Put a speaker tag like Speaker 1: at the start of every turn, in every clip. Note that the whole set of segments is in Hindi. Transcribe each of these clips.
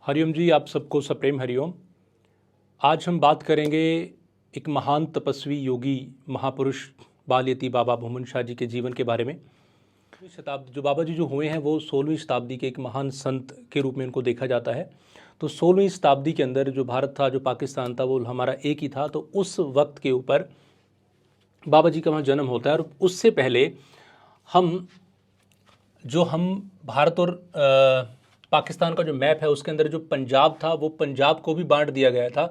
Speaker 1: हरिओम जी, आप सबको सप्रेम हरिओम। आज हम बात करेंगे एक महान तपस्वी योगी महापुरुष बालयती बाबा भूमन शाह जी के जीवन के बारे में। शताब्दी जो बाबा जी जो हुए हैं वो 16वीं शताब्दी के एक महान संत के रूप में उनको देखा जाता है। तो 16वीं शताब्दी के अंदर जो भारत था, जो पाकिस्तान था, वो हमारा एक ही था। तो उस वक्त के ऊपर बाबा जी का वहाँ जन्म होता है। और उससे पहले हम भारत और पाकिस्तान का जो मैप है उसके अंदर जो पंजाब था वो पंजाब को भी बांट दिया गया था।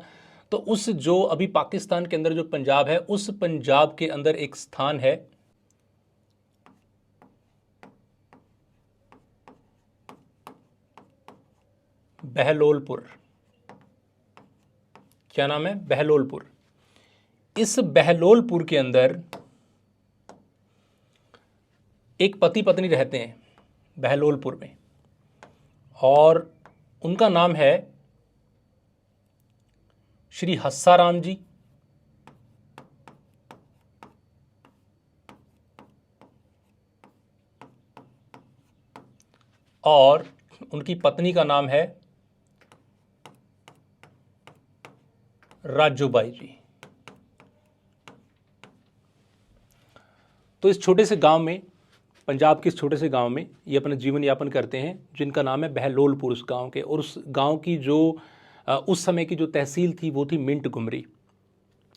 Speaker 1: तो उस जो अभी पाकिस्तान के अंदर जो पंजाब है उस पंजाब के अंदर एक स्थान है बहलोलपुर। क्या नाम है? बहलोलपुर। इस बहलोलपुर के अंदर एक पति पत्नी रहते हैं बहलोलपुर में, और उनका नाम है श्री हस्साराम जी और उनकी पत्नी का नाम है राजूबाई जी। तो इस छोटे से गांव में, पंजाब के इस छोटे से गांव में ये अपना जीवन यापन करते हैं, जिनका नाम है बहलोलपुर उस गांव के। और उस गांव की जो उस समय की जो तहसील थी वो थी मिंट गुमरी।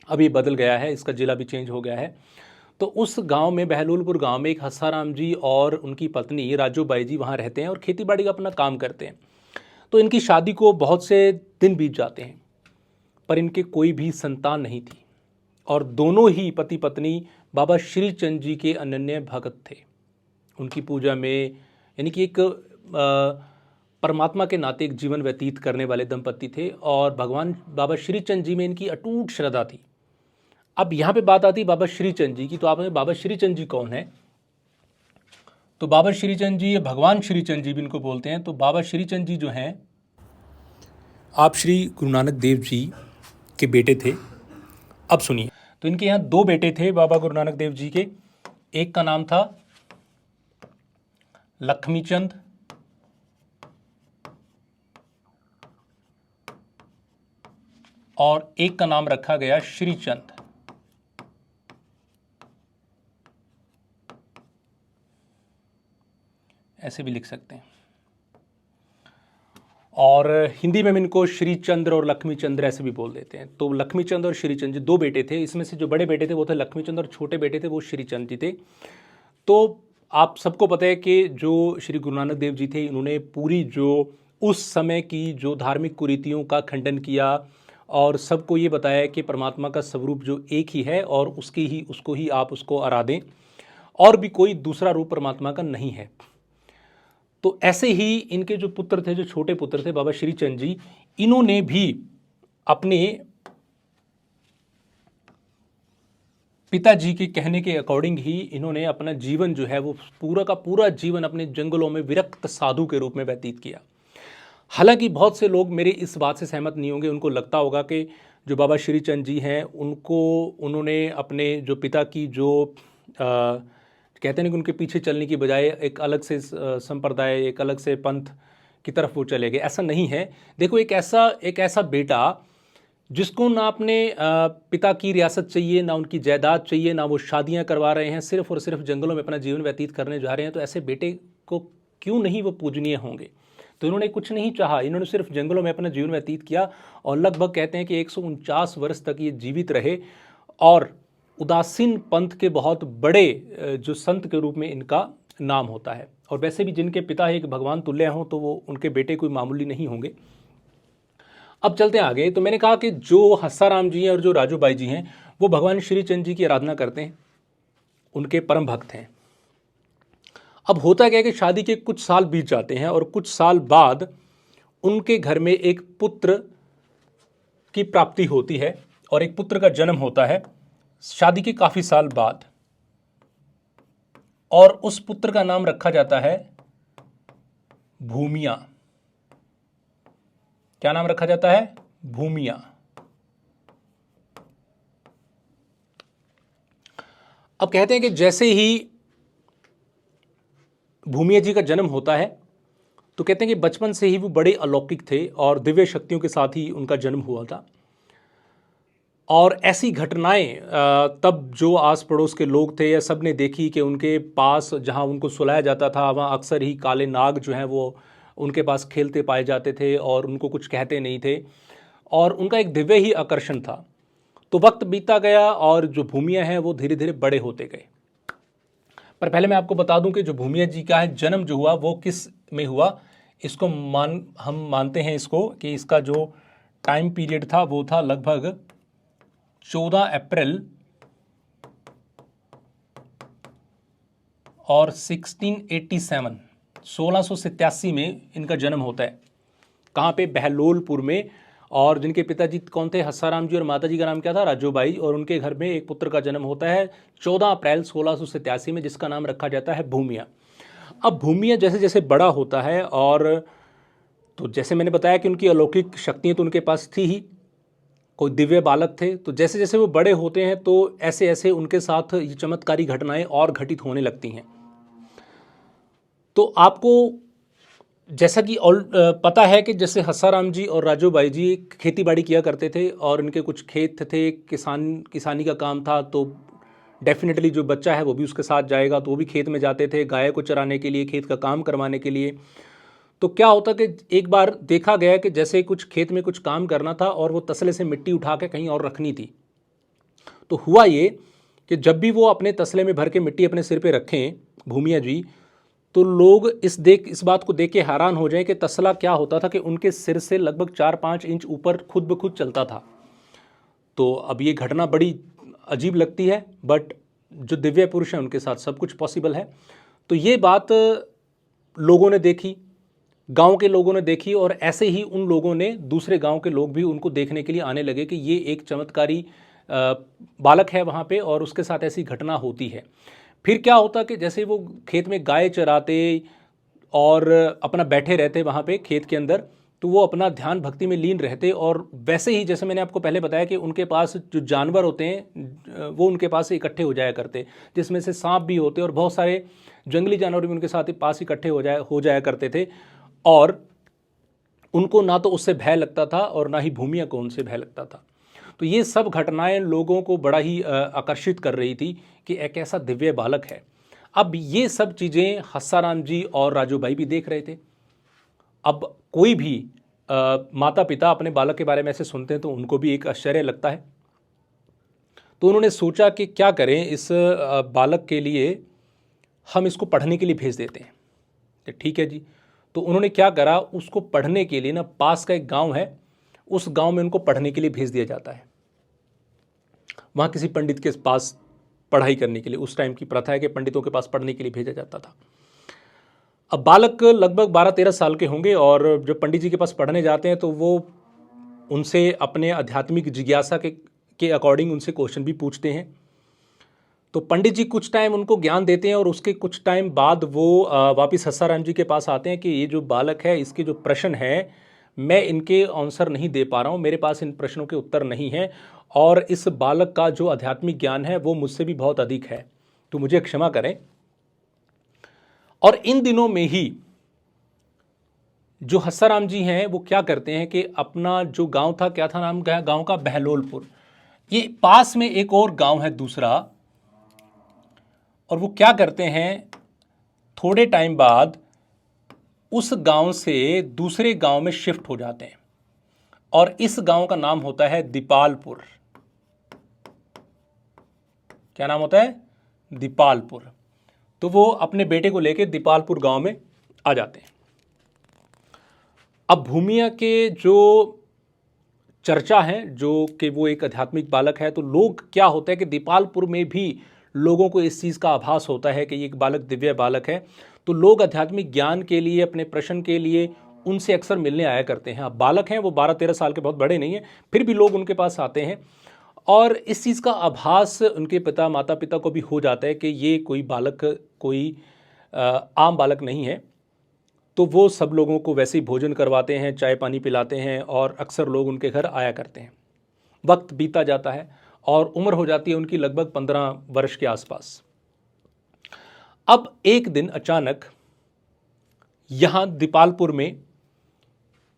Speaker 1: अभी बदल गया है, इसका ज़िला भी चेंज हो गया है। तो उस गांव में, बहलोलपुर गांव में, एक हस्साराम जी और उनकी पत्नी राजूबाई जी वहाँ रहते हैं और खेतीबाड़ी का अपना काम करते हैं। तो इनकी शादी को बहुत से दिन बीत जाते हैं पर इनके कोई भी संतान नहीं थी। और दोनों ही पति पत्नी बाबा श्री चंद जी के अनन्य भक्त थे। उनकी पूजा में, यानी कि एक परमात्मा के नाते एक जीवन व्यतीत करने वाले दंपति थे और भगवान बाबा श्री चंद जी में इनकी अटूट श्रद्धा थी। अब यहाँ पे बात आती है बाबा श्री चंद जी की। तो आप बाबा श्री चंद जी कौन है? तो बाबा श्री चंद जी, भगवान श्री चंद जी भी इनको बोलते हैं। तो बाबा श्री चंद जी जो हैं, आप श्री गुरु नानक देव जी के बेटे थे। अब सुनिए, तो इनके यहाँ दो बेटे थे बाबा गुरु नानक देव जी के। एक का नाम था लक्ष्मीचंद और एक का नाम रखा गया श्रीचंद। ऐसे भी लिख सकते हैं। और हिंदी में हम इनको श्रीचंद्र और लक्ष्मीचंद्र ऐसे भी बोल देते हैं। तो लक्ष्मीचंद और श्रीचंद जी दो बेटे थे। इसमें से जो बड़े बेटे थे वो थे लक्ष्मीचंद और छोटे बेटे थे वो श्रीचंद जी थे। तो आप सबको पता है कि जो श्री गुरु नानक देव जी थे, इन्होंने पूरी जो उस समय की जो धार्मिक कुरीतियों का खंडन किया और सबको ये बताया कि परमात्मा का स्वरूप जो एक ही है और उसको ही आप उसको आराधें, और भी कोई दूसरा रूप परमात्मा का नहीं है। तो ऐसे ही इनके जो पुत्र थे, जो छोटे पुत्र थे बाबा श्रीचंद जी, इन्होंने भी अपने पिताजी के कहने के अकॉर्डिंग ही इन्होंने अपना जीवन जो है वो पूरा का पूरा जीवन अपने जंगलों में विरक्त साधु के रूप में व्यतीत किया। हालांकि बहुत से लोग मेरे इस बात से सहमत नहीं होंगे। उनको लगता होगा कि जो बाबा श्रीचंद जी हैं उन्होंने अपने जो पिता की जो कहते हैं कि उनके पीछे चलने की बजाय एक अलग से संप्रदाय, एक अलग से पंथ की तरफ वो चले गए। ऐसा नहीं है। देखो, एक ऐसा बेटा जिसको ना अपने पिता की रियासत चाहिए, ना उनकी जायदाद चाहिए, ना वो शादियां करवा रहे हैं, सिर्फ और सिर्फ जंगलों में अपना जीवन व्यतीत करने जा रहे हैं, तो ऐसे बेटे को क्यों नहीं वो पूजनीय होंगे। तो इन्होंने कुछ नहीं चाहा, इन्होंने सिर्फ जंगलों में अपना जीवन व्यतीत किया और लगभग कहते हैं कि 149 वर्ष तक ये जीवित रहे। और उदासीन पंथ के बहुत बड़े जो संत के रूप में इनका नाम होता है। और वैसे भी जिनके पिता एक भगवान तुल्य हों तो वो उनके बेटे कोई मामूली नहीं होंगे। अब चलते हैं आगे। तो मैंने कहा कि जो हस्साराम जी हैं और जो राजूबाई जी हैं वो भगवान श्रीचंद जी की आराधना करते हैं, उनके परम भक्त हैं। अब होता क्या है कि शादी के कुछ साल बीत जाते हैं और कुछ साल बाद उनके घर में एक पुत्र की प्राप्ति होती है और एक पुत्र का जन्म होता है शादी के काफ़ी साल बाद। और उस पुत्र का नाम रखा जाता है भूमिया। क्या नाम रखा जाता है? भूमिया। अब कहते हैं कि जैसे ही भूमिया जी का जन्म होता है तो कहते हैं कि बचपन से ही वो बड़े अलौकिक थे और दिव्य शक्तियों के साथ ही उनका जन्म हुआ था। और ऐसी घटनाएं तब जो आस पड़ोस के लोग थे या सब ने देखी कि उनके पास जहां उनको सुलाया जाता था वहां अक्सर ही काले नाग जो हैं वो उनके पास खेलते पाए जाते थे और उनको कुछ कहते नहीं थे और उनका एक दिव्य ही आकर्षण था। तो वक्त बीतता गया और जो भूमिया हैं वो धीरे धीरे बड़े होते गए। पर पहले मैं आपको बता दूं कि जो भूमिया जी का है जन्म जो हुआ वो किस में हुआ, इसको हम मानते हैं इसको कि इसका जो टाइम पीरियड था वो था लगभग 14 अप्रैल और 1687 में इनका जन्म होता है। कहाँ पे? बहलोलपुर में। और जिनके पिताजी कौन थे? हस्साराम जी, और माता जी का नाम क्या था? राजूबाई। और उनके घर में एक पुत्र का जन्म होता है 14 अप्रैल 1687 में, जिसका नाम रखा जाता है भूमिया। अब भूमिया जैसे जैसे बड़ा होता है और तो जैसे मैंने बताया कि उनकी अलौकिक शक्तियाँ तो उनके पास थी ही, कोई दिव्य बालक थे। तो जैसे जैसे वो बड़े होते हैं तो ऐसे ऐसे उनके साथ ये चमत्कारी घटनाएं और घटित होने लगती हैं। तो आपको जैसा कि पता है कि जैसे हस्साराम जी और राजूबाई जी खेती बाड़ी किया करते थे और इनके कुछ खेत थे, किसानी का काम था, तो डेफिनेटली जो बच्चा है वो भी उसके साथ जाएगा। तो वो भी खेत में जाते थे गाय को चराने के लिए, खेत का काम करवाने के लिए। तो क्या होता कि एक बार देखा गया कि जैसे कुछ खेत में कुछ काम करना था और वो तसले से मिट्टी उठा के कहीं और रखनी थी। तो हुआ ये कि जब भी वो अपने तसले में भर के मिट्टी अपने सिर पे रखें भूमिया जी, तो लोग इस बात को देख के हैरान हो जाएं कि तसला क्या होता था कि उनके सिर से लगभग 4-5 इंच ऊपर खुद ब खुद चलता था। तो अब ये घटना बड़ी अजीब लगती है, बट जो दिव्य पुरुष हैं उनके साथ सब कुछ पॉसिबल है। तो ये बात लोगों ने देखी, गांव के लोगों ने देखी, और ऐसे ही उन लोगों ने, दूसरे गांव के लोग भी उनको देखने के लिए आने लगे कि ये एक चमत्कारी बालक है वहाँ पे और उसके साथ ऐसी घटना होती है। फिर क्या होता कि जैसे वो खेत में गाय चराते और अपना बैठे रहते वहाँ पे खेत के अंदर, तो वो अपना ध्यान भक्ति में लीन रहते। और वैसे ही जैसे मैंने आपको पहले बताया कि उनके पास जो जानवर होते हैं वो उनके पास इकट्ठे हो जाया करते, जिसमें से सांप भी होते और बहुत सारे जंगली जानवर भी उनके साथ पास इकट्ठे हो जाया करते थे। और उनको ना तो उससे भय लगता था और ना ही भूमिया को उनसे भय लगता था। तो ये सब घटनाएं लोगों को बड़ा ही आकर्षित कर रही थी कि एक ऐसा दिव्य बालक है। अब ये सब चीज़ें हस्साराम जी और राजूबाई भी देख रहे थे। अब कोई भी माता पिता अपने बालक के बारे में ऐसे सुनते हैं तो उनको भी एक आश्चर्य लगता है। तो उन्होंने सोचा कि क्या करें, इस बालक के लिए हम इसको पढ़ने के लिए भेज देते हैं। तो ठीक है जी। तो उन्होंने क्या करा, उसको पढ़ने के लिए ना पास का एक गांव है, उस गांव में उनको पढ़ने के लिए भेज दिया जाता है। वहाँ किसी पंडित के पास पढ़ाई करने के लिए, उस टाइम की प्रथा है कि पंडितों के पास पढ़ने के लिए भेजा जाता था। अब बालक लगभग 12-13 साल के होंगे और जब पंडित जी के पास पढ़ने जाते हैं तो वो उनसे अपने आध्यात्मिक जिज्ञासा के अकॉर्डिंग उनसे क्वेश्चन भी पूछते हैं। तो पंडित जी कुछ टाइम उनको ज्ञान देते हैं और उसके कुछ टाइम बाद वो वापस हस्साराम जी के पास आते हैं कि ये जो बालक है इसके जो प्रश्न है मैं इनके आंसर नहीं दे पा रहा हूँ, मेरे पास इन प्रश्नों के उत्तर नहीं है और इस बालक का जो आध्यात्मिक ज्ञान है वो मुझसे भी बहुत अधिक है, तो मुझे क्षमा करें। और इन दिनों में ही जो हस्साराम जी हैं वो क्या करते हैं कि अपना जो गांव था, क्या था नाम गांव का? बहलोलपुर। ये पास में एक और गांव है दूसरा, और वो क्या करते हैं, थोड़े टाइम बाद उस गांव से दूसरे गांव में शिफ्ट हो जाते हैं और इस गांव का नाम होता है दीपालपुर। क्या नाम होता है? दीपालपुर। तो वो अपने बेटे को लेकर दीपालपुर गांव में आ जाते हैं। अब भूमिया के जो चर्चा है जो कि वो एक आध्यात्मिक बालक है, तो लोग क्या होता है कि दीपालपुर में भी लोगों को इस चीज़ का आभास होता है कि ये एक बालक दिव्य बालक है। तो लोग आध्यात्मिक ज्ञान के लिए, अपने प्रश्न के लिए उनसे अक्सर मिलने आया करते हैं। अब बालक हैं वो 12-13 साल के, बहुत बड़े नहीं हैं, फिर भी लोग उनके पास आते हैं और इस चीज़ का आभास उनके माता पिता को भी हो जाता है कि ये कोई बालक कोई आम बालक नहीं है। तो वो सब लोगों को वैसे ही भोजन करवाते हैं, चाय पानी पिलाते हैं और अक्सर लोग उनके घर आया करते हैं। वक्त बीता जाता है और उम्र हो जाती है उनकी लगभग 15 वर्ष के आसपास। अब एक दिन अचानक यहाँ दीपालपुर में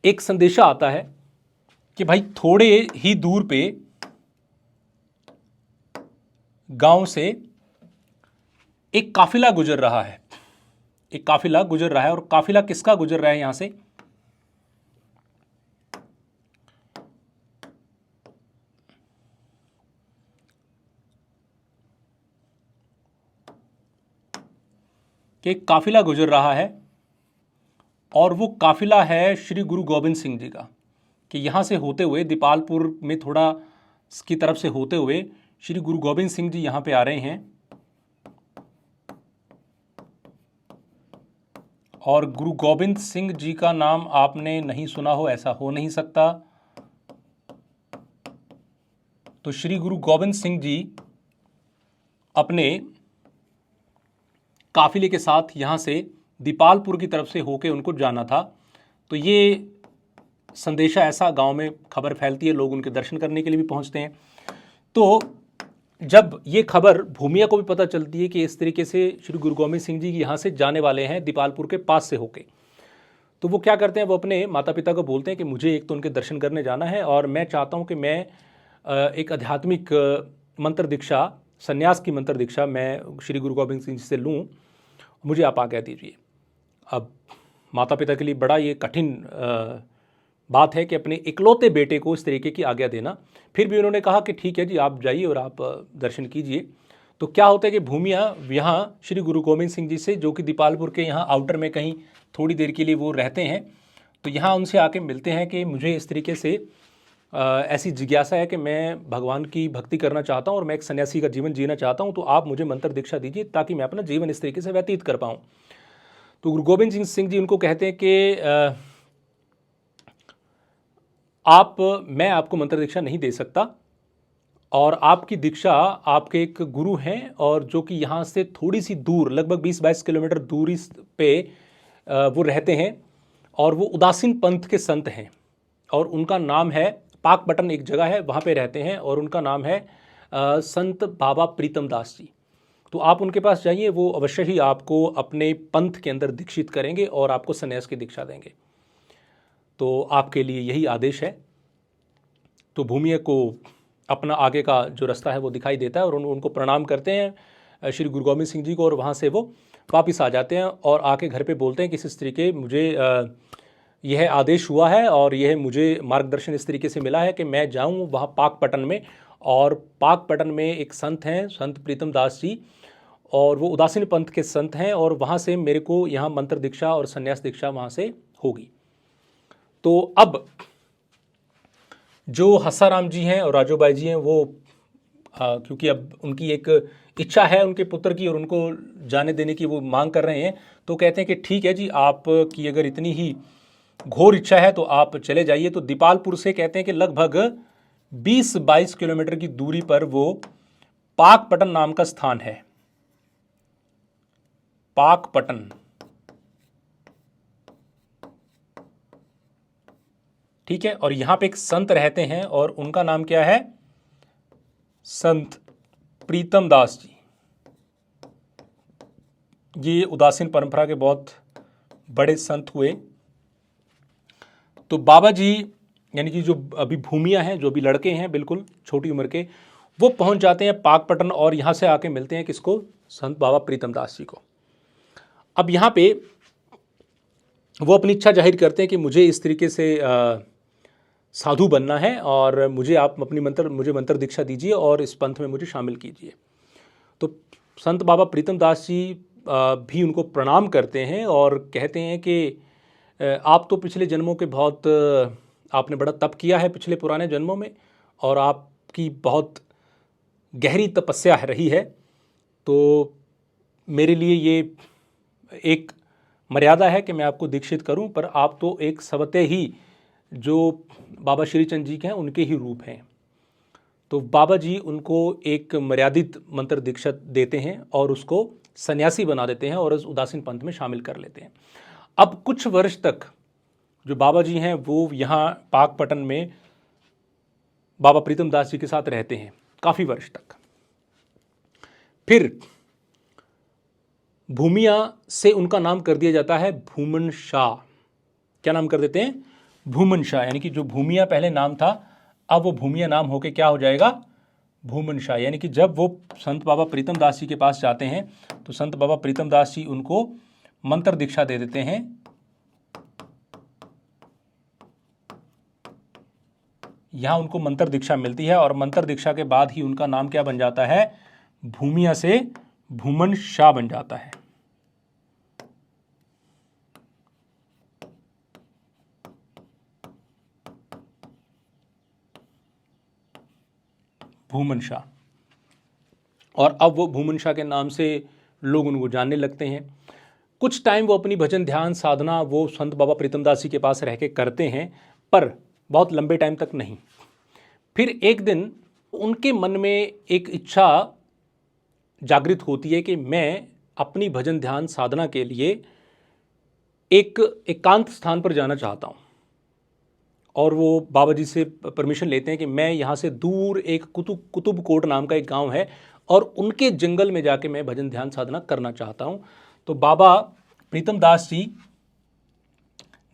Speaker 1: एक संदेशा आता है कि भाई थोड़े ही दूर पे गांव से एक काफिला गुजर रहा है। एक काफिला गुजर रहा है, और काफिला किसका गुजर रहा है यहां से? कि एक काफिला गुजर रहा है, और वो काफिला है श्री गुरु गोविंद सिंह जी का। कि यहाँ से होते हुए दीपालपुर में थोड़ा की तरफ से होते हुए श्री गुरु गोविंद सिंह जी यहाँ पे आ रहे हैं, और गुरु गोविंद सिंह जी का नाम आपने नहीं सुना हो ऐसा हो नहीं सकता। तो श्री गुरु गोविंद सिंह जी अपने काफिले के साथ यहाँ से दीपालपुर की तरफ से होके उनको जाना था। तो ये संदेशा ऐसा गांव में खबर फैलती है, लोग उनके दर्शन करने के लिए भी पहुंचते हैं। तो जब ये खबर भूमिया को भी पता चलती है कि इस तरीके से श्री गुरु गोविंद सिंह जी यहाँ से जाने वाले हैं दीपालपुर के पास से होके, तो वो क्या करते हैं, वो अपने माता पिता को बोलते हैं कि मुझे एक तो उनके दर्शन करने जाना है, और मैं चाहता हूँ कि मैं एक आध्यात्मिक मंत्र दीक्षा, संन्यास की मंत्र दीक्षा मैं श्री गुरु गोविंद सिंह जी से लूँ, मुझे आप आज्ञा दीजिए। अब माता पिता के लिए बड़ा ये कठिन बात है कि अपने इकलौते बेटे को इस तरीके की आज्ञा देना। फिर भी उन्होंने कहा कि ठीक है जी, आप जाइए और आप दर्शन कीजिए। तो क्या होता है कि भूमिया यहाँ श्री गुरु गोविंद सिंह जी से, जो कि दीपालपुर के यहाँ आउटर में कहीं थोड़ी देर के लिए वो रहते हैं, तो यहाँ उनसे आके मिलते हैं कि मुझे इस तरीके से ऐसी जिज्ञासा है कि मैं भगवान की भक्ति करना चाहता हूँ और मैं एक सन्यासी का जीवन जीना चाहता हूँ, तो आप मुझे मंत्र दीक्षा दीजिए ताकि मैं अपना जीवन इस तरीके से व्यतीत कर पाऊँ। तो गुरु गोविंद सिंह जी उनको कहते हैं कि मैं आपको मंत्र दीक्षा नहीं दे सकता, और आपकी दीक्षा आपके एक गुरु हैं, और जो कि यहाँ से थोड़ी सी दूर लगभग 20-22 किलोमीटर दूरी पे वो रहते हैं, और वो उदासीन पंथ के संत हैं, और उनका नाम है पाकपटन, एक जगह है वहाँ पे रहते हैं, और उनका नाम है संत बाबा प्रीतम दास जी। तो आप उनके पास जाइए, वो अवश्य ही आपको अपने पंथ के अंदर दीक्षित करेंगे और आपको संन्यास की दीक्षा देंगे। तो आपके लिए यही आदेश है। तो भूमिया को अपना आगे का जो रास्ता है वो दिखाई देता है, और उनको प्रणाम करते हैं श्री गुरु गोविंद सिंह जी को, और वहाँ से वो वापस आ जाते हैं और आके घर पे बोलते हैं कि इस तरीके मुझे यह आदेश हुआ है, और यह मुझे मार्गदर्शन इस तरीके से मिला है कि मैं जाऊँ वहाँ पाकपटन में, और पाकपटन में एक संत हैं संत प्रीतम दास जी, और वो उदासीन पंथ के संत हैं, और वहाँ से मेरे को यहाँ मंत्र दीक्षा और संन्यास दीक्षा वहाँ से होगी। तो अब जो हसाराम जी हैं और राजूबाई जी हैं, वो क्योंकि अब उनकी एक इच्छा है उनके पुत्र की, और उनको जाने देने की वो मांग कर रहे हैं, तो कहते हैं कि ठीक है जी, आपकी अगर इतनी ही घोर इच्छा है तो आप चले जाइए। तो दीपालपुर से कहते हैं कि लगभग 20-22 किलोमीटर की दूरी पर वो पाकपटन नाम का स्थान है। पाकपटन, ठीक है, और यहां पे एक संत रहते हैं, और उनका नाम क्या है? संत प्रीतम दास जी। ये उदासीन परंपरा के बहुत बड़े संत हुए। तो बाबा जी, यानी कि जो अभी भूमिया हैं, जो भी लड़के हैं बिल्कुल छोटी उम्र के, वो पहुंच जाते हैं पाकपटन, और यहाँ से आके मिलते हैं किसको? संत बाबा प्रीतम दास जी को। अब यहाँ पे वो अपनी इच्छा जाहिर करते हैं कि मुझे इस तरीके से साधु बनना है, और आप मुझे मंत्र दीक्षा दीजिए और इस पंथ में मुझे शामिल कीजिए। तो संत बाबा प्रीतम दास जी भी उनको प्रणाम करते हैं और कहते हैं कि आप तो पिछले जन्मों के बहुत आपने बड़ा तप किया है पिछले पुराने जन्मों में, और आपकी बहुत गहरी तपस्या रही है, तो मेरे लिए ये एक मर्यादा है कि मैं आपको दीक्षित करूं, पर आप तो एक स्वतः ही जो बाबा श्रीचंद जी के हैं उनके ही रूप हैं। तो बाबा जी उनको एक मर्यादित मंत्र दीक्षा देते हैं और उसको सन्यासी बना देते हैं और उस उदासीन पंथ में शामिल कर लेते हैं। अब कुछ वर्ष तक जो बाबा जी हैं वो यहाँ पाकपटन में बाबा प्रीतम दास जी के साथ रहते हैं काफ़ी वर्ष तक। फिर भूमिया से उनका नाम कर दिया जाता है भूमन शाह। क्या नाम कर देते हैं? भूमन शाह। यानी कि जो भूमिया पहले नाम था, अब वो भूमिया नाम होके क्या हो जाएगा? भूमन शाह। यानी कि जब वो संत बाबा प्रीतम दास जी के पास जाते हैं तो संत बाबा प्रीतम दास जी उनको मंत्र दीक्षा दे देते हैं। यहाँ उनको मंत्र दीक्षा मिलती है और मंत्र दीक्षा के बाद ही उनका नाम क्या बन जाता है? भूमिया से भूमन शाह बन जाता है। भूमन शाह। और अब वो भूमन शाह के नाम से लोग उनको जानने लगते हैं। कुछ टाइम वो अपनी भजन ध्यान साधना वो संत बाबा प्रीतम दास जी के पास रह के करते हैं, पर बहुत लंबे टाइम तक नहीं। फिर एक दिन उनके मन में एक इच्छा जागृत होती है कि मैं अपनी भजन ध्यान साधना के लिए एक एकांत स्थान पर जाना चाहता हूँ। और वो बाबा जी से परमिशन लेते हैं कि मैं यहाँ से दूर एक कुतुबकोट नाम का एक गांव है और उनके जंगल में जाके मैं भजन ध्यान साधना करना चाहता हूँ। तो बाबा प्रीतम दास जी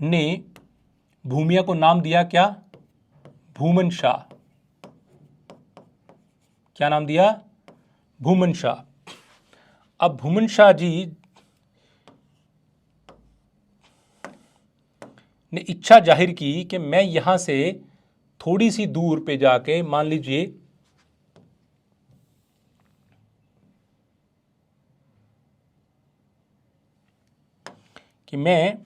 Speaker 1: ने भूमिया को नाम दिया क्या? भूमन शाह। क्या नाम दिया? भूमन शाह। अब भूमन शाह जी ने इच्छा जाहिर की कि मैं यहां से थोड़ी सी दूर पे जाके, मान लीजिए कि मैं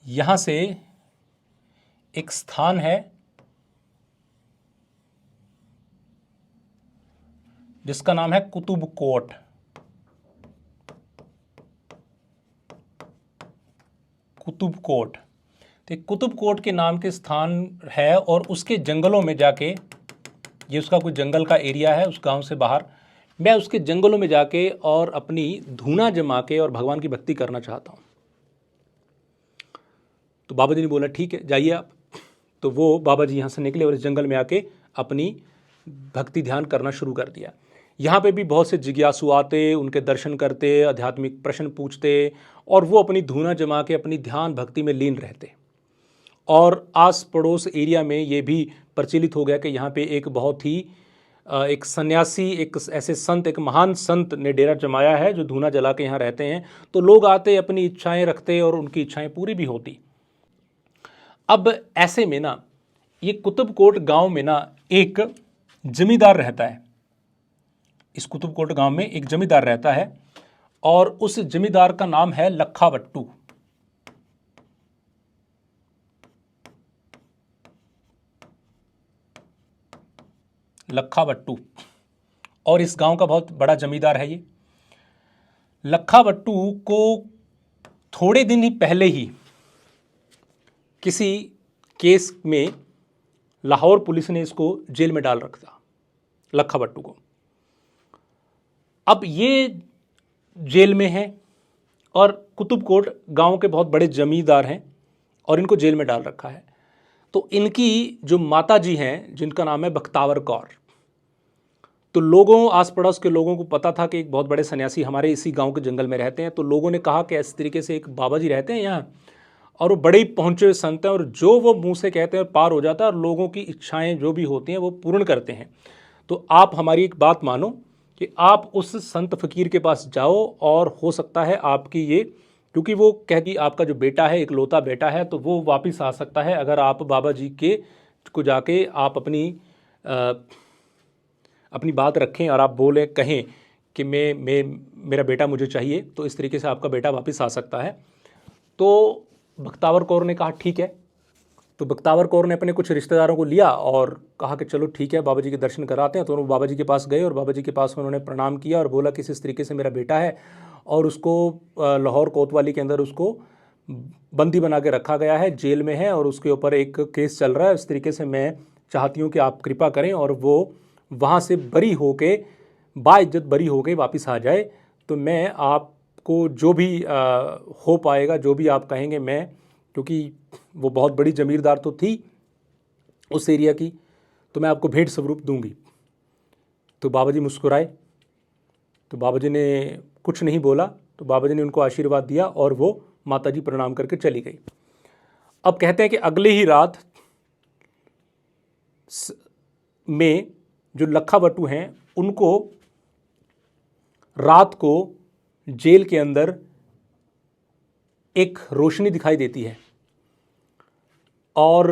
Speaker 1: यहां से एक स्थान है जिसका नाम है कुतुबकोट। कुतुबकोट। तो कुतुबकोट के नाम के स्थान है और उसके जंगलों में जाके, ये उसका कोई जंगल का एरिया है उस गांव से बाहर, मैं उसके जंगलों में जाके और अपनी धूना जमा के और भगवान की भक्ति करना चाहता हूँ। तो बाबा जी ने बोला ठीक है जाइए आप। तो वो बाबा जी यहाँ से निकले और इस जंगल में आके अपनी भक्ति ध्यान करना शुरू कर दिया। यहाँ पे भी बहुत से जिज्ञासु आते, उनके दर्शन करते, आध्यात्मिक प्रश्न पूछते और वो अपनी धूना जमा के अपनी ध्यान भक्ति में लीन रहते। और आस पड़ोस एरिया में ये भी प्रचलित हो गया कि यहाँ पे एक बहुत ही एक सन्यासी, एक ऐसे संत, एक महान संत ने डेरा जमाया है जो धूना जला के यहाँ रहते हैं। तो लोग आते, अपनी इच्छाएं रखते और उनकी इच्छाएं पूरी भी होती। अब ऐसे में ना ये कुतुबकोट गांव में ना एक जमींदार रहता है। इस कुतुबकोट गांव में एक जमींदार रहता है और उस जमींदार का नाम है लखावट्टू। लखावट्टू। और इस गांव का बहुत बड़ा जमींदार है ये। लखावट्टू को थोड़े दिन ही पहले ही किसी केस में लाहौर पुलिस ने इसको जेल में डाल रखा, लखावट्टू को। अब ये जेल में है और कुतुबकोट गांव के बहुत बड़े जमींदार हैं और इनको जेल में डाल रखा है। तो इनकी जो माता जी हैं जिनका नाम है बख्तावर कौर, तो लोगों, आस पड़ोस के लोगों को पता था कि एक बहुत बड़े सन्यासी हमारे इसी गांव के जंगल में रहते हैं। तो लोगों ने कहा कि इस तरीके से एक बाबा जी रहते हैं यहाँ और वो बड़े ही पहुँचे हुए संत हैं और जो वो मुंह से कहते हैं पार हो जाता है और लोगों की इच्छाएं जो भी होती हैं वो पूर्ण करते हैं। तो आप हमारी एक बात मानो कि आप उस संत फकीर के पास जाओ और हो सकता है आपकी ये, क्योंकि वो कह कि आपका जो बेटा है, इकलौता बेटा है, तो वो वापस आ सकता है अगर आप बाबा जी के को जाके आप अपनी बात रखें और आप बोलें, कहें कि मेरा बेटा मुझे चाहिए, तो इस तरीके से आपका बेटा वापस आ सकता है। तो बख्तावर कौर ने कहा ठीक है। तो बख्तावर कौर ने अपने कुछ रिश्तेदारों को लिया और कहा कि चलो ठीक है बाबा जी के दर्शन कराते हैं। तो वो बाबा जी के पास गए और बाबा जी के पास उन्होंने प्रणाम किया और बोला कि इस तरीके से मेरा बेटा है और उसको लाहौर कोतवाली के अंदर उसको बंदी बना के रखा गया है, जेल में है और उसके ऊपर एक केस चल रहा है। इस तरीके से मैं चाहती हूँ कि आप कृपा करें और वो वहाँ से बरी होके, बाइज्जत बरी होके वापस आ जाए। तो मैं आपको जो भी हो पाएगा, जो भी आप कहेंगे, मैं, क्योंकि वो बहुत बड़ी जमींदार तो थी उस एरिया की, तो मैं आपको भेंट स्वरूप दूंगी। तो बाबा जी मुस्कुराए। तो बाबा जी ने कुछ नहीं बोला। तो बाबा जी ने उनको आशीर्वाद दिया और वो माता जी प्रणाम करके चली गई। अब कहते हैं कि अगले ही रात में जो लखावटू हैं उनको रात को जेल के अंदर एक रोशनी दिखाई देती है और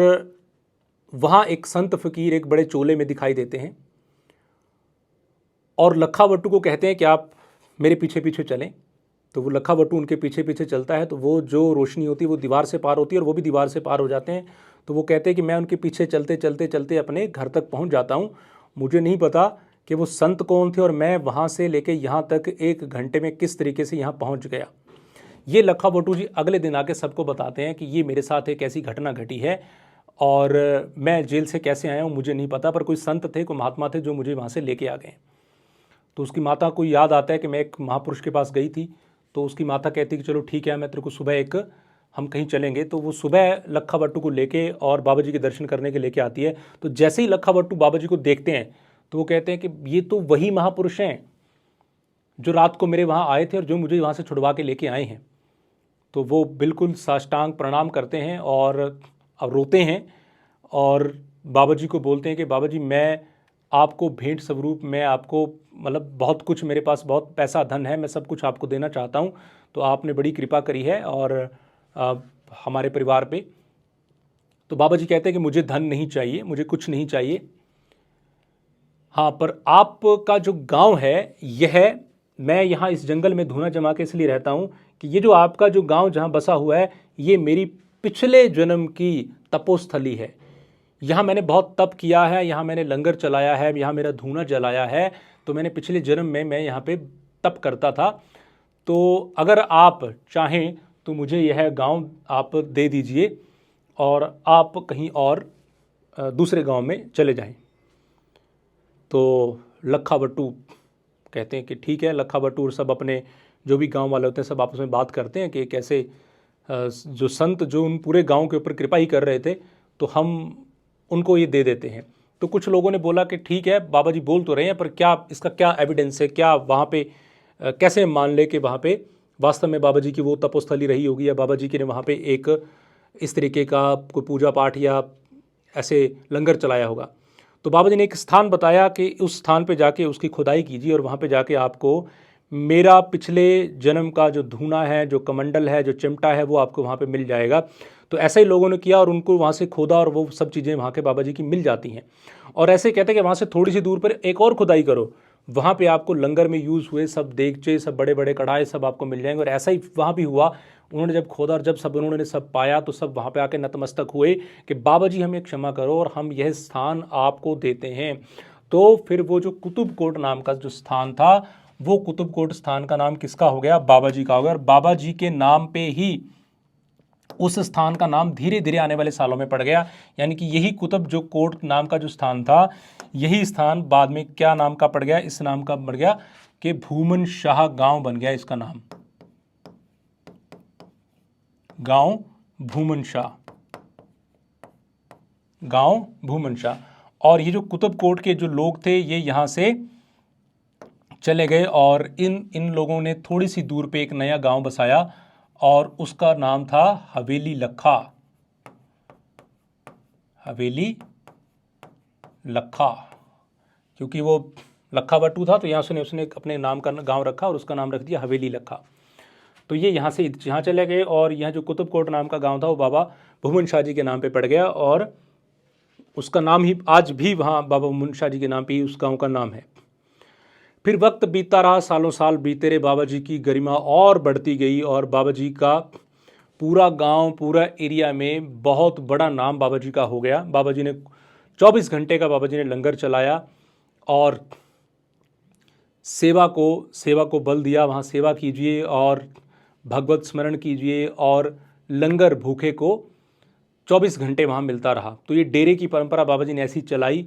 Speaker 1: वहाँ एक संत फकीर एक बड़े चोले में दिखाई देते हैं और लखावटू को कहते हैं कि आप मेरे पीछे पीछे चलें। तो वो लखावटू उनके पीछे पीछे चलता है। तो वो जो रोशनी होती है वो दीवार से पार होती है और वो भी दीवार से पार हो जाते हैं। तो वो कहते हैं कि मैं उनके पीछे चलते चलते चलते अपने घर तक पहुंच जाता हूं। मुझे नहीं पता कि वो संत कौन थे और मैं वहां से लेके यहाँ तक 1 घंटे में किस तरीके से यहाँ पहुँच गया। ये लखावटू जी अगले दिन आके सबको बताते हैं कि ये मेरे साथ एक ऐसी घटना घटी है और मैं जेल से कैसे आया हूँ मुझे नहीं पता, पर कोई संत थे, कोई महात्मा थे जो मुझे वहाँ से लेके आ गए। तो उसकी माता को याद आता है कि मैं एक महापुरुष के पास गई थी। तो उसकी माता कहती है कि चलो ठीक है, मैं तेरे को सुबह हम कहीं चलेंगे। तो वो सुबह लखावटू को लेके और बाबा जी के दर्शन करने के लेके आती है। तो जैसे ही लखावटू बाबा जी को देखते हैं तो वो कहते हैं कि ये तो वही महापुरुष हैं जो रात को मेरे वहाँ आए थे और जो मुझे वहाँ से छुड़वा के लेके आए हैं। तो वो बिल्कुल साष्टांग प्रणाम करते हैं और अब रोते हैं और बाबा जी को बोलते हैं कि बाबा जी मैं आपको भेंट स्वरूप में आपको मतलब बहुत कुछ मेरे पास बहुत पैसा धन है, मैं सब कुछ आपको देना चाहता हूँ। तो आपने बड़ी कृपा करी है और हमारे परिवार पे। तो बाबा जी कहते हैं कि मुझे धन नहीं चाहिए, मुझे कुछ नहीं चाहिए, हाँ पर आपका जो गांव है यह, मैं यहाँ इस जंगल में धूना जमा के इसलिए रहता हूँ कि ये जो आपका जो गांव जहाँ बसा हुआ है ये मेरी पिछले जन्म की तपोस्थली है। यहाँ मैंने बहुत तप किया है, यहाँ मैंने लंगर चलाया है, यहाँ मेरा धूना जलाया है। तो मैंने पिछले जन्म में मैं यहाँ पे तप करता था। तो अगर आप चाहें तो मुझे यह गांव आप दे दीजिए और आप कहीं और दूसरे गांव में चले जाएं। तो लखावटू कहते हैं कि ठीक है। लखावटू और सब अपने जो भी गांव वाले होते हैं सब आपस में बात करते हैं कि कैसे जो संत जो उन पूरे गांव के ऊपर कृपा ही कर रहे थे तो हम उनको ये दे देते हैं। तो कुछ लोगों ने बोला कि ठीक है, बाबा जी बोल तो रहे हैं पर क्या इसका क्या एविडेंस है, क्या वहाँ पे कैसे मान ले कि वहाँ पे वास्तव में बाबा जी की वो तपोस्थली रही होगी या बाबा जी के ने वहाँ पे एक इस तरीके का कोई पूजा पाठ या ऐसे लंगर चलाया होगा। तो बाबा जी ने एक स्थान बताया कि उस स्थान पे जाके उसकी खुदाई कीजिए और वहाँ पे जाके आपको मेरा पिछले जन्म का जो धूना है, जो कमंडल है, जो चिमटा है वो आपको वहाँ पे मिल जाएगा। तो ऐसा ही लोगों ने किया और उनको वहाँ से खोदा और वो सब चीज़ें वहाँ के बाबा जी की मिल जाती हैं। और ऐसे कहते हैं कि वहाँ से थोड़ी सी दूर पर एक और खुदाई करो, वहाँ पे आपको लंगर में यूज़ हुए सब देगचे, सब बड़े बड़े कढ़ाई सब आपको मिल जाएंगे। और ऐसा ही वहाँ भी हुआ। उन्होंने जब खोदा और जब सब उन्होंने सब पाया तो सब वहाँ पे आके नतमस्तक हुए कि बाबा जी हमें क्षमा करो और हम यह स्थान आपको देते हैं। तो फिर वो जो कुतुबकोट नाम का जो स्थान था वो कुतुबकोट स्थान का नाम किसका हो गया? बाबा जी का हो गया। और बाबा जी के नाम पे ही उस स्थान का नाम धीरे धीरे आने वाले सालों में पड़ गया। यानी कि यही कुतुब जो कोट नाम का जो स्थान था, यही स्थान बाद में क्या नाम का पड़ गया? इस नाम का पड़ गया कि भूमन शाह गांव बन गया इसका नाम, गांव भूमन शाह, गांव भूमन शाह। और ये जो कुतुबकोट के जो लोग थे ये यहाँ से चले गए और इन लोगों ने थोड़ी सी दूर पे एक नया गांव बसाया और उसका नाम था हवेली लखा, हवेली लखा। क्योंकि वो लखावटू था तो यहाँ से उसने अपने नाम का गांव रखा और उसका नाम रख दिया हवेली लखा। तो ये यहाँ से यहाँ चले गए और यहाँ जो कुतुबकोट नाम का गांव था वो बाबा भूमन शाह जी के नाम पे पड़ गया और उसका नाम ही आज भी वहाँ बाबा भूमन शाह जी के नाम पे ही उस गाँव का नाम है। फिर वक्त बीतता रहा, सालों साल बीते रहे, बाबा जी की गरिमा और बढ़ती गई और बाबा जी का पूरा गांव, पूरा एरिया में बहुत बड़ा नाम बाबा जी का हो गया। बाबा जी ने 24 घंटे का बाबा जी ने लंगर चलाया और सेवा को बल दिया। वहाँ सेवा कीजिए और भगवत स्मरण कीजिए और लंगर भूखे को 24 घंटे वहाँ मिलता रहा। तो ये डेरे की परंपरा बाबा जी ने ऐसी चलाई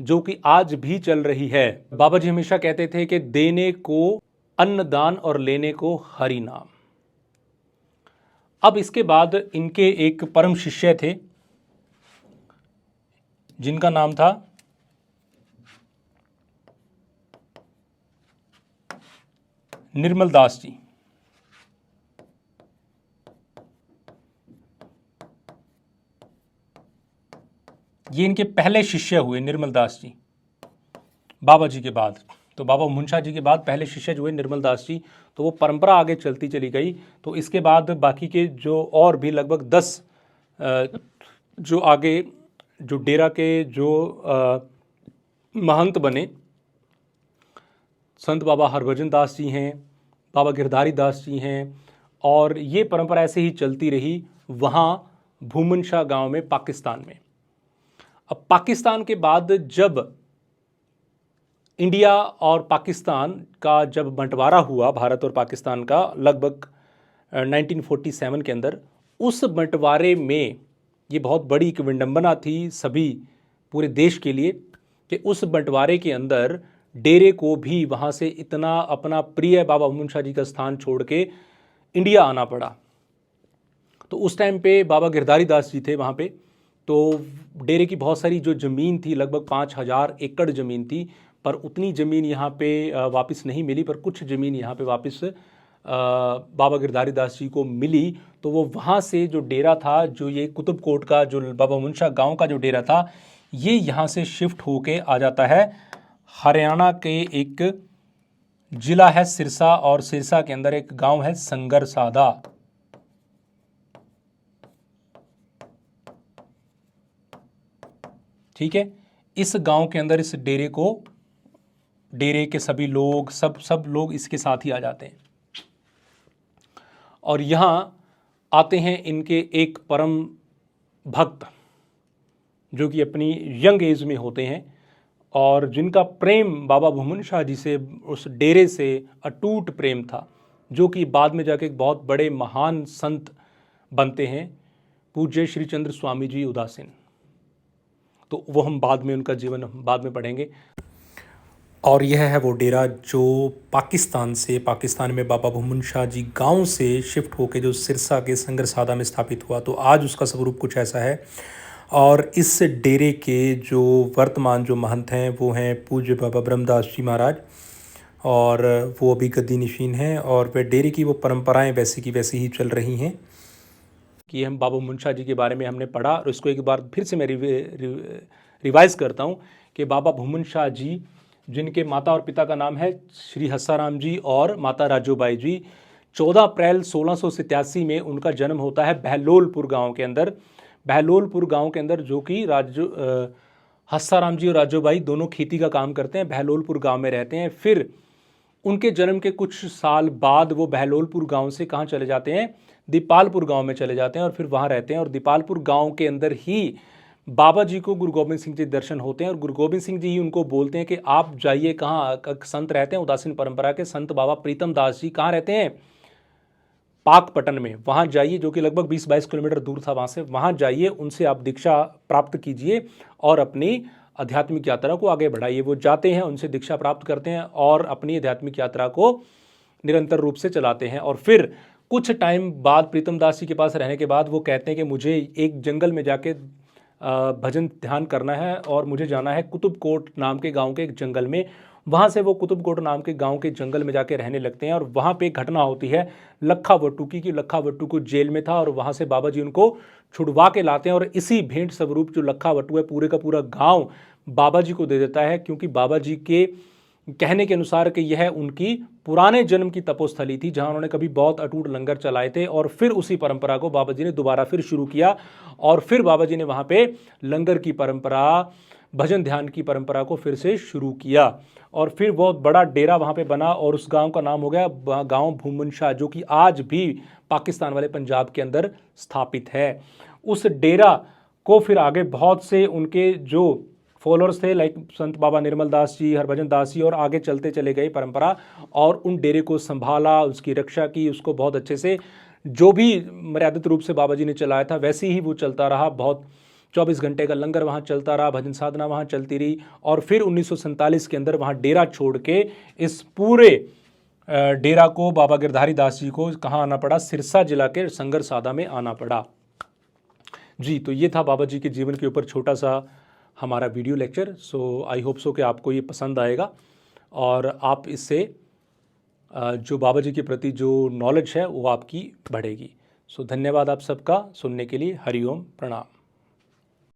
Speaker 1: जो कि आज भी चल रही है। बाबा जी हमेशा कहते थे कि देने को अन्नदान और लेने को हरि नाम। अब इसके बाद इनके एक परम शिष्य थे जिनका नाम था निर्मल दास जी। ये इनके पहले शिष्य हुए निर्मल दास जी बाबा जी के बाद। तो बाबा मुंशा जी के बाद पहले शिष्य जो हुए निर्मल दास जी, तो वो परंपरा आगे चलती चली गई। तो इसके बाद बाकी के जो और भी लगभग 10 जो आगे जो डेरा के जो महंत बने, संत बाबा हरभजन दास जी हैं, बाबा गिरधारी दास जी हैं, और ये परंपरा ऐसे ही चलती रही वहाँ भूमनशाह गांव में पाकिस्तान में। अब पाकिस्तान के बाद जब इंडिया और पाकिस्तान का जब बंटवारा हुआ, भारत और पाकिस्तान का लगभग 1947 के अंदर, उस बंटवारे में ये बहुत बड़ी एक विडंबना थी सभी पूरे देश के लिए कि उस बंटवारे के अंदर डेरे को भी वहाँ से इतना अपना प्रिय बाबा मुंशा जी का स्थान छोड़ के इंडिया आना पड़ा। तो उस टाइम पे बाबा गिरधारी दास जी थे वहाँ पे। तो डेरे की बहुत सारी जो ज़मीन थी, लगभग 5000 एकड़ ज़मीन थी, पर उतनी ज़मीन यहाँ पे वापस नहीं मिली, पर कुछ ज़मीन यहाँ पे वापस बाबा गिरधारी दास जी को मिली। तो वो वहाँ से जो डेरा था, जो ये कुतुब कोट का जो बाबा मुंशा गांव का जो डेरा था, ये यहाँ से शिफ्ट होके आ जाता है हरियाणा के एक ज़िला है सिरसा, और सिरसा के अंदर एक गांव है संगरसादा। ठीक है, इस गांव के अंदर इस डेरे के सभी लोग सब लोग इसके साथ ही आ जाते हैं। और यहाँ आते हैं इनके एक परम भक्त जो कि अपनी यंग एज में होते हैं, और जिनका प्रेम बाबा भूमनशाह जी से, उस डेरे से अटूट प्रेम था, जो कि बाद में जाके एक बहुत बड़े महान संत बनते हैं, पूज्य श्री चंद्र स्वामी जी उदासीन। तो वो हम बाद में उनका जीवन बाद में पढ़ेंगे। और यह है वो डेरा जो पाकिस्तान में बाबा भूमनशाह जी गांव से शिफ्ट होकर जो सिरसा के संगरसादा में स्थापित हुआ। तो आज उसका स्वरूप कुछ ऐसा है। और इस डेरे के जो वर्तमान जो महंत हैं वो हैं पूज्य बाबा ब्रह्मदास जी महाराज, और वो अभी गद्दी नशीन हैं, और वह डेरे की वो परंपराएं वैसी की वैसी ही चल रही हैं। कि हम बाबा मुंशा जी के बारे में हमने पढ़ा, और इसको एक बार फिर से मैं रिवाइज़ करता हूँ कि बाबा भूमनशाह जी, जिनके माता और पिता का नाम है श्री हस्साराम जी और माता राजूबाई जी, 14 अप्रैल 1687 में उनका जन्म होता है बहलोलपुर गांव के अंदर। बहलोलपुर गांव के अंदर जो कि हस्साराम जी और राजूबाई दोनों खेती का काम करते हैं, बहलोलपुर गांव में रहते हैं। फिर उनके जन्म के कुछ साल बाद वो बहलोलपुर गांव से कहाँ चले जाते हैं, दीपालपुर गांव में चले जाते हैं, और फिर वहाँ रहते हैं। और दीपालपुर गांव के अंदर ही बाबा जी को गुरु गोबिंद सिंह जी दर्शन होते हैं, और गुरु गोबिंद सिंह जी ही उनको बोलते हैं कि आप जाइए, कहाँ संत रहते हैं उदासीन परंपरा के संत बाबा प्रीतम दास जी कहाँ रहते हैं, पाकपटन में, वहाँ जाइए, जो कि लगभग 20-22 किलोमीटर दूर था वहाँ से। वहाँ जाइए, उनसे आप दीक्षा प्राप्त कीजिए और अपनी आध्यात्मिक यात्रा को आगे बढ़ाइए। वो जाते हैं, उनसे दीक्षा प्राप्त करते हैं और अपनी आध्यात्मिक यात्रा को निरंतर रूप से चलाते हैं। और फिर कुछ टाइम बाद प्रीतम दास जी के पास रहने के बाद वो कहते हैं कि मुझे एक जंगल में जाके भजन ध्यान करना है, और मुझे जाना है कुतुब कोट नाम के गांव के एक जंगल में। वहाँ से वो कुतुब कोट नाम के गांव के जंगल में जाके रहने लगते हैं, और वहाँ पे एक घटना होती है लखा वट्टू की, कि लखा वट्टू को जेल में था, और वहाँ से बाबा जी उनको छुड़वा के लाते हैं, और इसी भेंट स्वरूप जो लखा वट्टू है पूरे का पूरा गाँव बाबा जी को दे देता है, क्योंकि बाबा जी के कहने के अनुसार कि यह उनकी पुराने जन्म की तपोस्थली थी, जहां उन्होंने कभी बहुत अटूट लंगर चलाए थे। और फिर उसी परंपरा को बाबा जी ने दोबारा फिर शुरू किया, और फिर बाबा जी ने वहां पे लंगर की परंपरा, भजन ध्यान की परंपरा को फिर से शुरू किया, और फिर बहुत बड़ा डेरा वहां पे बना, और उस गांव का नाम हो गया गांव भूमनशाह, जो कि आज भी पाकिस्तान वाले पंजाब के अंदर स्थापित है। उस डेरा को फिर आगे बहुत से उनके जो फॉलोअर्स थे, लाइक संत बाबा निर्मल दास जी, हरभजन दास जी, और आगे चलते चले गए परंपरा, और उन डेरे को संभाला, उसकी रक्षा की, उसको बहुत अच्छे से, जो भी मर्यादित रूप से बाबा जी ने चलाया था वैसे ही वो चलता रहा। बहुत 24 घंटे का लंगर वहाँ चलता रहा, भजन साधना वहाँ चलती रही। और फिर 1947 के अंदर वहाँ डेरा छोड़ के इस पूरे डेरा को बाबा गिरधारी दास जी को कहाँ आना पड़ा, सिरसा जिला के संगरसादा में आना पड़ा। जी, तो ये था बाबा जी के जीवन के ऊपर छोटा सा हमारा video lecture. So I hope so कि आपको ये पसंद आएगा और आप इससे जो बाबा जी के प्रति जो नॉलेज है वो आपकी बढ़ेगी। सो धन्यवाद आप सबका सुनने के लिए। हरिओम, प्रणाम।